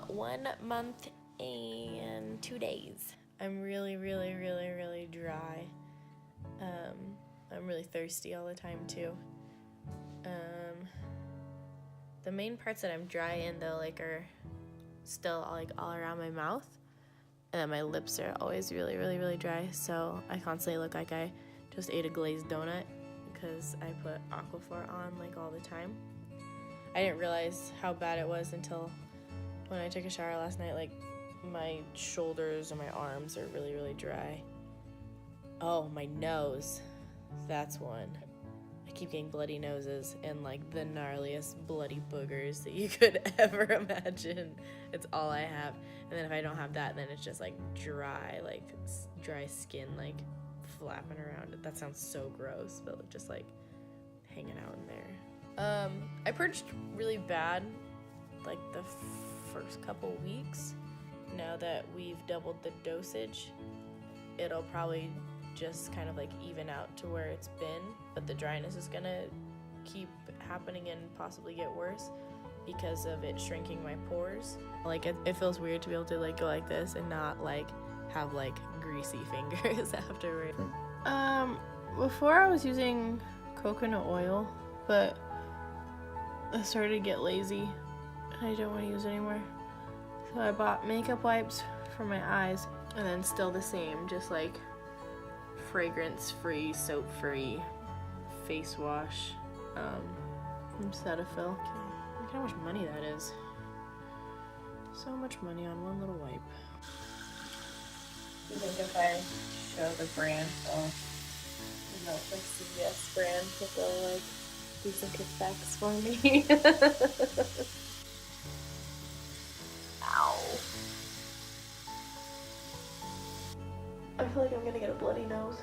1 month and 2 days. I'm really dry. I'm really thirsty all the time too. The main parts that I'm dry in though, like, are still like all around my mouth, and then my lips are always really dry. So I constantly look like I just ate a glazed donut because I put Aquaphor on like all the time. I didn't realize how bad it was until when I took a shower last night. Like, my shoulders and my arms are really dry. Oh, my nose. That's one. I keep getting bloody noses and like the gnarliest bloody boogers that you could ever imagine. It's all I have. And then if I don't have that, then it's just like dry skin, like flapping around. That sounds so gross, but just like hanging out in there. I purged really bad like the first couple weeks. Now that we've doubled the dosage, it'll probably just kind of like even out to where it's been, but the dryness is gonna keep happening and possibly get worse because of it shrinking my pores. Like, it feels weird to be able to like go like this and not like have like greasy fingers afterward. Before I was using coconut oil, but I started to get lazy and I don't want to use it anymore. So I bought makeup wipes for my eyes, and then still the same, just like fragrance-free, soap-free face wash from Cetaphil. Look how much money that is. So much money on one little wipe. I think if I show the brand, like CVS brand, if they'll like do some kickbacks for me. Ow. I feel like I'm gonna get a bloody nose.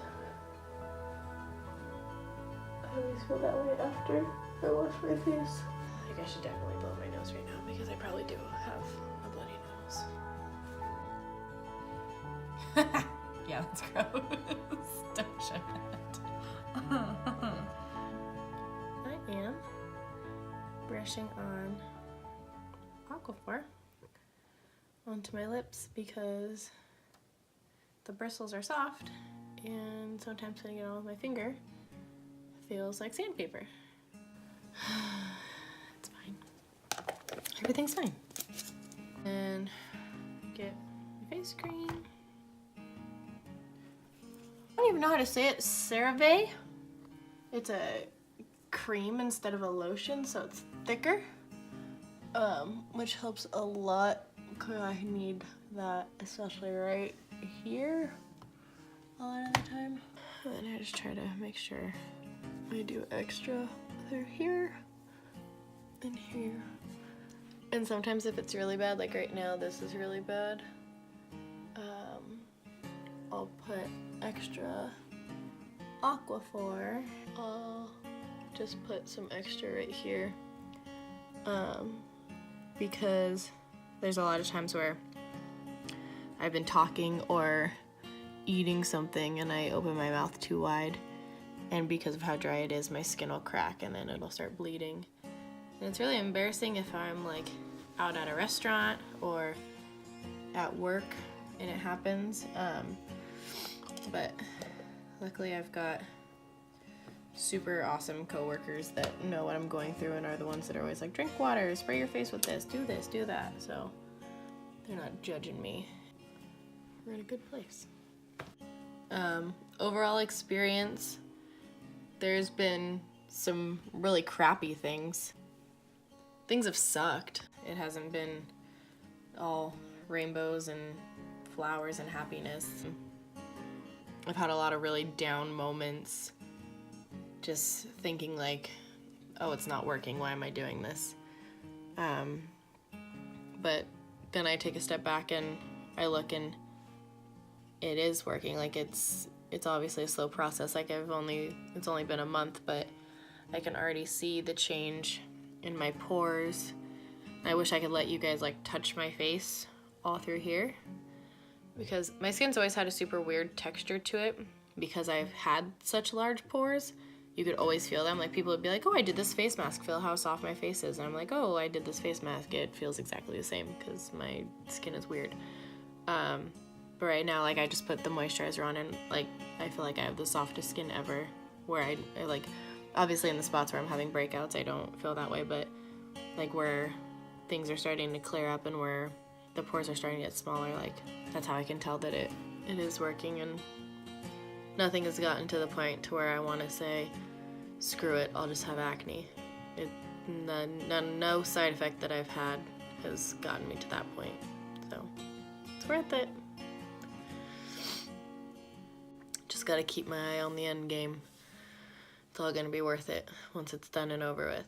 I always feel that way after I wash my face. I think I should definitely blow my nose right now because I probably do have a bloody nose. Yeah, that's gross. Don't show that. I am brushing on Aquaphor onto my lips because the bristles are soft, and sometimes putting it on with my finger feels like sandpaper. It's fine. Everything's fine. And get my face cream. I don't even know how to say it. CeraVe. It's a cream instead of a lotion, so it's thicker, which helps a lot because I need that, especially right here a lot of the time. And then I just try to make sure I do extra either here and here. And sometimes if it's really bad, like right now this is really bad, I'll put extra Aquaphor. I'll just put some extra right here, because there's a lot of times where I've been talking or eating something and I open my mouth too wide, and because of how dry it is, my skin will crack and then it'll start bleeding. And it's really embarrassing if I'm like out at a restaurant or at work and it happens. But luckily I've got super awesome coworkers that know what I'm going through and are the ones that are always like, drink water, spray your face with this, do that. So they're not judging me. We're in a good place. Overall experience, there's been some really crappy things. Things have sucked. It hasn't been all rainbows and flowers and happiness. I've had a lot of really down moments, just thinking like, oh, it's not working, why am I doing this? But then I take a step back and I look and it is working. Like, it's obviously a slow process. Like, it's only been a month, but I can already see the change in my pores. I wish I could let you guys like touch my face all through here, because my skin's always had a super weird texture to it because I've had such large pores you could always feel them. Like people would be like, oh, I did this face mask, feel how soft my face is. And I'm like, oh, I did this face mask, it feels exactly the same because my skin is weird. But right now, like I just put the moisturizer on and like I feel like I have the softest skin ever, where I like, obviously in the spots where I'm having breakouts I don't feel that way, but like where things are starting to clear up and where the pores are starting to get smaller, like that's how I can tell that it is working, and nothing has gotten to the point to where I want to say, screw it, I'll just have acne. No side effect that I've had has gotten me to that point, so it's worth it. Just gotta keep my eye on the end game. It's all gonna be worth it once it's done and over with.